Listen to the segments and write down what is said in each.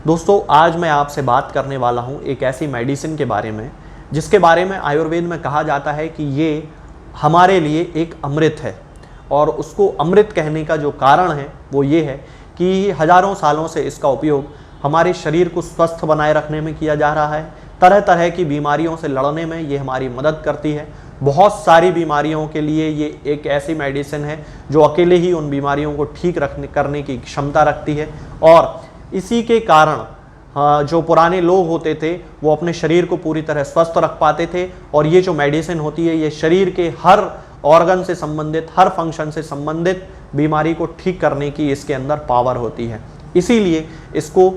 दोस्तों आज मैं आपसे बात करने वाला हूँ एक ऐसी मेडिसिन के बारे में जिसके बारे में आयुर्वेद में कहा जाता है कि ये हमारे लिए एक अमृत है। और उसको अमृत कहने का जो कारण है वो ये है कि हजारों सालों से इसका उपयोग हमारे शरीर को स्वस्थ बनाए रखने में किया जा रहा है। तरह तरह की बीमारियों से लड़ने में ये हमारी मदद करती है। बहुत सारी बीमारियों के लिए ये एक ऐसी मेडिसिन है जो अकेले ही उन बीमारियों को ठीक करने की क्षमता रखती है। और इसी के कारण जो पुराने लोग होते थे वो अपने शरीर को पूरी तरह स्वस्थ रख पाते थे। और ये जो मेडिसिन होती है ये शरीर के हर ऑर्गन से संबंधित, हर फंक्शन से संबंधित बीमारी को ठीक करने की इसके अंदर पावर होती है। इसीलिए इसको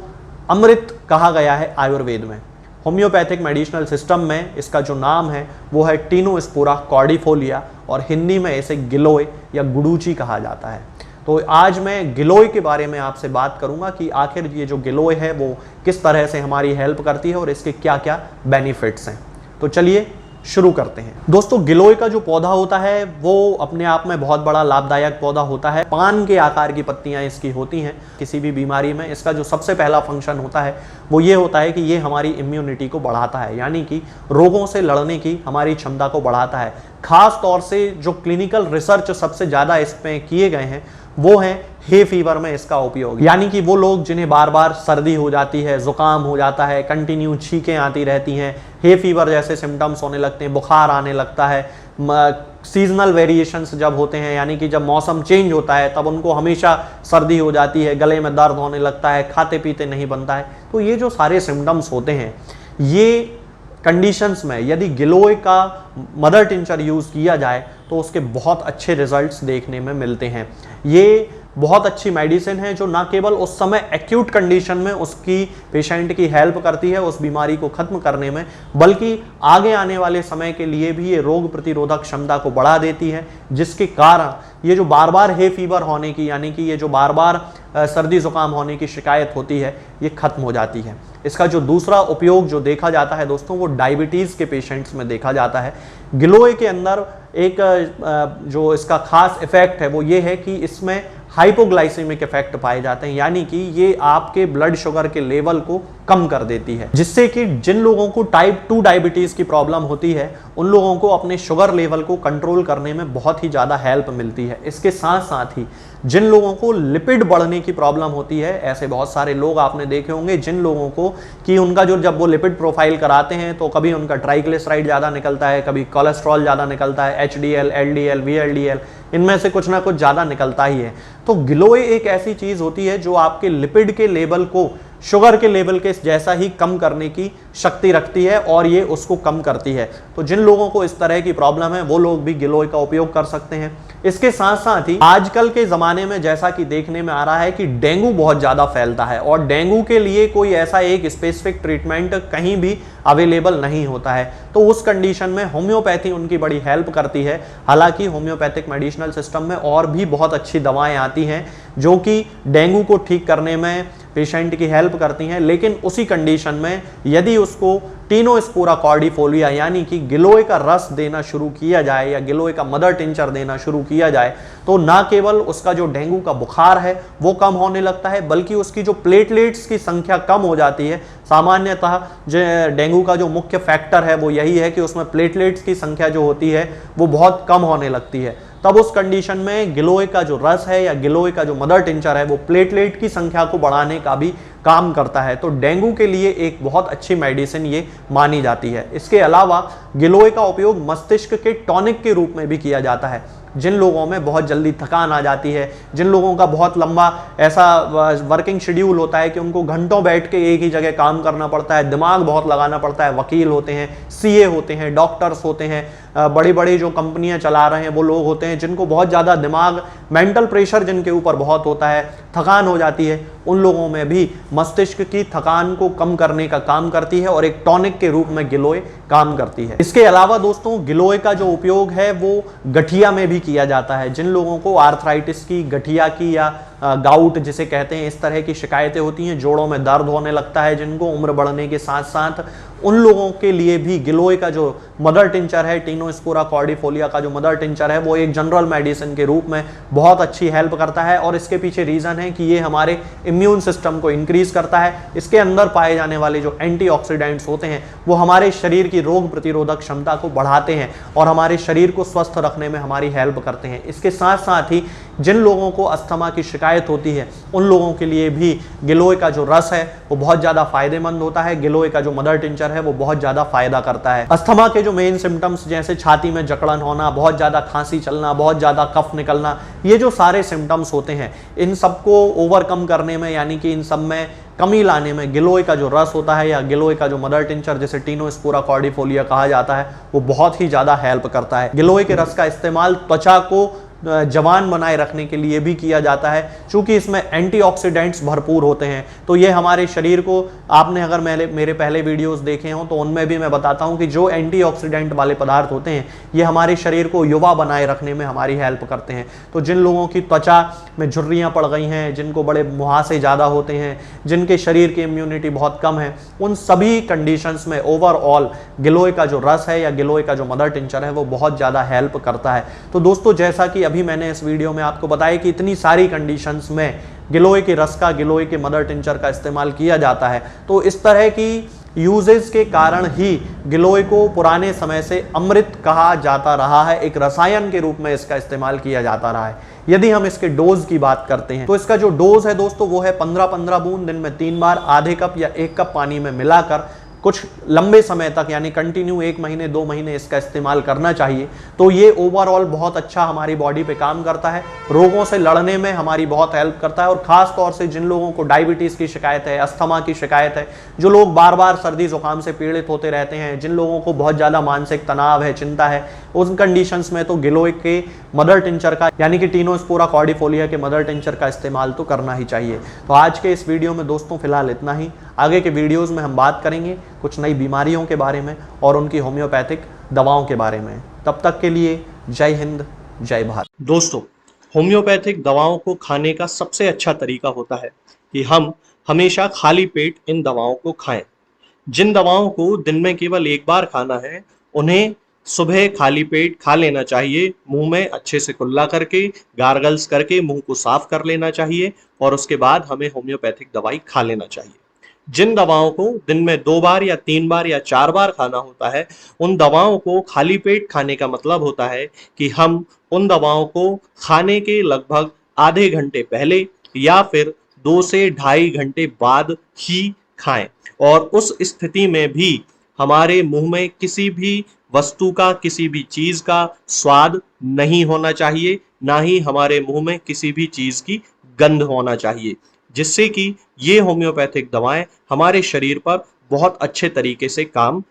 अमृत कहा गया है आयुर्वेद में। होम्योपैथिक मेडिसिनल सिस्टम में इसका जो नाम है वो है टिनोस्पोरा कॉर्डिफोलिया और हिंदी में इसे गिलोय या गुडूची कहा जाता है। तो आज मैं गिलोय के बारे में आपसे बात करूंगा कि आखिर ये जो गिलोय है वो किस तरह से हमारी हेल्प करती है और इसके क्या क्या बेनिफिट्स हैं। तो चलिए शुरू करते हैं। दोस्तों गिलोय का जो पौधा होता है वो अपने आप में बहुत बड़ा लाभदायक पौधा होता है। पान के आकार की पत्तियां इसकी होती हैं। किसी भी बीमारी में इसका जो सबसे पहला फंक्शन होता है वो ये होता है कि ये हमारी इम्यूनिटी को बढ़ाता है, यानी कि रोगों से लड़ने की हमारी क्षमता को बढ़ाता है। खास तौर से जो क्लिनिकल रिसर्च सबसे ज़्यादा इसमें किए गए हैं वो है हे फीवर में इसका उपयोग, यानी कि वो लोग जिन्हें बार बार सर्दी हो जाती है, जुकाम हो जाता है, कंटिन्यू छींकें आती रहती हैं, हे फीवर जैसे सिम्टम्स होने लगते हैं, बुखार आने लगता है, सीजनल वेरिएशंस जब होते हैं यानी कि जब मौसम चेंज होता है तब उनको हमेशा सर्दी हो जाती है, गले में दर्द होने लगता है, खाते पीते नहीं बनता है। तो ये जो सारे सिम्टम्स होते हैं ये कंडीशंस में यदि गिलोय का मदर टिंचर यूज़ किया जाए तो उसके बहुत अच्छे रिजल्ट्स देखने में मिलते हैं। ये बहुत अच्छी मेडिसिन है जो ना केवल उस समय एक्यूट कंडीशन में उसकी पेशेंट की हेल्प करती है उस बीमारी को खत्म करने में, बल्कि आगे आने वाले समय के लिए भी ये रोग प्रतिरोधक क्षमता को बढ़ा देती है, जिसके कारण ये जो बार बार हे फीवर होने की यानी कि ये जो बार बार सर्दी जुकाम होने की शिकायत होती है ये खत्म हो जाती है। इसका जो दूसरा उपयोग जो देखा जाता है दोस्तों वो डायबिटीज़ के पेशेंट्स में देखा जाता है। गिलोय के अंदर एक जो इसका खास इफेक्ट है वो ये है कि इसमें हाइपोग्लाइसेमिक इफेक्ट पाए जाते हैं, यानी कि ये आपके ब्लड शुगर के लेवल को कम कर देती है, जिससे कि जिन लोगों को टाइप 2 डायबिटीज़ की प्रॉब्लम होती है उन लोगों को अपने शुगर लेवल को कंट्रोल करने में बहुत ही ज़्यादा हेल्प मिलती है। इसके साथ साथ ही जिन लोगों को लिपिड बढ़ने की प्रॉब्लम होती है, ऐसे बहुत सारे लोग आपने देखे होंगे जिन लोगों को कि उनका जो जब वो लिपिड प्रोफाइल कराते हैं तो कभी उनका ट्राइग्लिसराइड ज़्यादा निकलता है, कभी कोलेस्ट्रॉल ज़्यादा निकलता है, HDL, LDL, VLDL इनमें से कुछ ना कुछ ज़्यादा निकलता ही है। तो गिलोय एक ऐसी चीज़ होती है जो आपके लिपिड के लेवल को शुगर के लेवल के जैसा ही कम करने की शक्ति रखती है और ये उसको कम करती है। तो जिन लोगों को इस तरह की प्रॉब्लम है वो लोग भी गिलोय का उपयोग कर सकते हैं। इसके साथ साथ ही आजकल के ज़माने में जैसा कि देखने में आ रहा है कि डेंगू बहुत ज़्यादा फैलता है और डेंगू के लिए कोई ऐसा एक स्पेसिफिक ट्रीटमेंट कहीं भी अवेलेबल नहीं होता है। तो उस कंडीशन में होम्योपैथी उनकी बड़ी हेल्प करती है। हालांकि होम्योपैथिक मेडिसिनल सिस्टम में और भी बहुत अच्छी दवाएं आती हैं जो कि डेंगू को ठीक करने में पेशेंट की हेल्प करती हैं, लेकिन उसी कंडीशन में यदि उसको टिनोस्पोरा कॉर्डिफोलिया यानी कि गिलोय का रस देना शुरू किया जाए या गिलोय का मदर टिंचर देना शुरू किया जाए तो ना केवल उसका जो डेंगू का बुखार है वो कम होने लगता है, बल्कि उसकी जो प्लेटलेट्स की संख्या कम हो जाती है। सामान्यतः डेंगू का जो मुख्य फैक्टर है वो यही है कि उसमें प्लेटलेट्स की संख्या जो होती है वो बहुत कम होने लगती है। तब उस कंडीशन में गिलोय का जो रस है या गिलोय का जो मदर टिंचर है वो प्लेटलेट की संख्या को बढ़ाने का भी काम करता है। तो डेंगू के लिए एक बहुत अच्छी मेडिसिन ये मानी जाती है। इसके अलावा गिलोय का उपयोग मस्तिष्क के टॉनिक के रूप में भी किया जाता है। जिन लोगों में बहुत जल्दी थकान आ जाती है, जिन लोगों का बहुत लंबा ऐसा वर्किंग शेड्यूल होता है कि उनको घंटों बैठ के एक ही जगह काम करना पड़ता है, दिमाग बहुत लगाना पड़ता है, वकील होते हैं, CA होते हैं, डॉक्टर्स होते हैं, बड़ी बड़ी जो कंपनियां चला रहे हैं वो लोग होते हैं जिनको बहुत ज़्यादा दिमाग मेंटल प्रेशर जिनके ऊपर बहुत होता है, थकान हो जाती है, उन लोगों में भी मस्तिष्क की थकान को कम करने का काम करती है और एक टॉनिक के रूप में गिलोय काम करती है। इसके अलावा दोस्तों गिलोय का जो उपयोग है वो गठिया में भी किया जाता है। जिन लोगों को आर्थराइटिस की, गठिया की या गाउट जिसे कहते हैं इस तरह की शिकायतें होती हैं, जोड़ों में दर्द होने लगता है जिनको उम्र बढ़ने के साथ साथ, उन लोगों के लिए भी गिलोय का जो मदर टिंचर है, टिनोस्पोरा कॉर्डिफोलिया का जो मदर टिंचर है, वो एक जनरल मेडिसिन के रूप में बहुत अच्छी हेल्प करता है। और इसके पीछे रीज़न है कि ये हमारे इम्यून सिस्टम को इंक्रीज करता है। इसके अंदर पाए जाने वाले जो एंटीऑक्सीडेंट्स होते हैं वो हमारे शरीर की रोग प्रतिरोधक क्षमता को बढ़ाते हैं और हमारे शरीर को स्वस्थ रखने में हमारी हेल्प करते हैं। इसके साथ साथ ही जिन लोगों को अस्थमा की शिकायत होती है उन लोगों के लिए भी गिलोय का जो रस है वो बहुत ज़्यादा फायदेमंद होता है। गिलोय का जो मदर टिंचर है वो बहुत ज़्यादा फायदा करता है। अस्थमा के जो मेन सिम्टम्स जैसे छाती में जकड़न होना, बहुत ज़्यादा खांसी चलना, बहुत ज़्यादा कफ निकलना, ये जो सारे सिम्टम्स होते हैं इन सबको ओवरकम करने में, यानी कि इन सब में कमी लाने में गिलोय का जो रस होता है या गिलोय का जो मदर टिंचर जिसे टिनोस्पोरा कॉर्डिफोलिया कहा जाता है वो बहुत ही ज़्यादा हेल्प करता है। गिलोय के रस का इस्तेमाल त्वचा को जवान बनाए रखने के लिए भी किया जाता है। चूंकि इसमें एंटीऑक्सीडेंट्स भरपूर होते हैं तो ये हमारे शरीर को, आपने अगर मेरे पहले वीडियोस देखे हों तो उनमें भी मैं बताता हूं कि जो एंटीऑक्सीडेंट वाले पदार्थ होते हैं ये हमारे शरीर को युवा बनाए रखने में हमारी हेल्प करते हैं। तो जिन लोगों की त्वचा में झुर्रियाँ पड़ गई हैं, जिनको बड़े मुहासे ज़्यादा होते हैं, जिनके शरीर की इम्यूनिटी बहुत कम है, उन सभी कंडीशंस में ओवरऑल गिलोय का जो रस है या गिलोय का जो मदर टिंचर है वो बहुत ज़्यादा हेल्प करता है। तो दोस्तों, जैसा कि अभी मैंने इस वीडियो में आपको बताया कि इतनी सारी कंडीशंस में गिलोय के रस का, गिलोय के मदर टिंचर का इस्तेमाल किया जाता है, तो इस तरह की यूजेस के कारण ही गिलोय को पुराने समय से अमृत कहा जाता रहा है। एक रसायन के रूप में इसका इस्तेमाल किया जाता रहा है। यदि हम इसके डोज की बात करते हैं तो इसका जो डोज है दोस्तों वो है 15-15 बूंद दिन में 3 बार, आधे कप या 1 कप पानी में मिलाकर कुछ लंबे समय तक, यानी कंटिन्यू 1 महीने 2 महीने इसका इस्तेमाल करना चाहिए। तो ये ओवरऑल बहुत अच्छा हमारी बॉडी पे काम करता है, रोगों से लड़ने में हमारी बहुत हेल्प करता है। और ख़ास तौर से जिन लोगों को डायबिटीज़ की शिकायत है, अस्थमा की शिकायत है, जो लोग बार बार सर्दी जुकाम से पीड़ित होते रहते हैं, जिन लोगों को बहुत ज़्यादा मानसिक तनाव है, चिंता है, उन कंडीशंस में तो गिलोय के मदर टिंचर का, यानी कि टिनोस्पोरा कॉर्डिफोलिया के मदर टिंचर का इस्तेमाल तो करना ही चाहिए। तो आज के इस वीडियो में दोस्तों फिलहाल इतना ही। आगे के वीडियोज़ में हम बात करेंगे कुछ नई बीमारियों के बारे में और उनकी होम्योपैथिक दवाओं के बारे में। तब तक के लिए जय हिंद, जय भारत। दोस्तों, होम्योपैथिक दवाओं को खाने का सबसे अच्छा तरीका होता है कि हम हमेशा खाली पेट इन दवाओं को खाएं। जिन दवाओं को दिन में केवल 1 बार खाना है उन्हें सुबह खाली पेट खा लेना चाहिए। मुंह में अच्छे से कुल्ला करके, गार्गल्स करके मुंह को साफ कर लेना चाहिए और उसके बाद हमें होम्योपैथिक दवाई खा लेना चाहिए। जिन दवाओं को दिन में 2 बार या 3 बार या 4 बार खाना होता है उन दवाओं को खाली पेट खाने का मतलब होता है कि हम उन दवाओं को खाने के लगभग आधे घंटे पहले या फिर 2 से ढाई घंटे बाद ही खाएं। और उस स्थिति में भी हमारे मुंह में किसी भी वस्तु का, किसी भी चीज का स्वाद नहीं होना चाहिए, ना ही हमारे मुंह में किसी भी चीज की गंध होना चाहिए, जिससे कि ये होम्योपैथिक दवाएं हमारे शरीर पर बहुत अच्छे तरीके से काम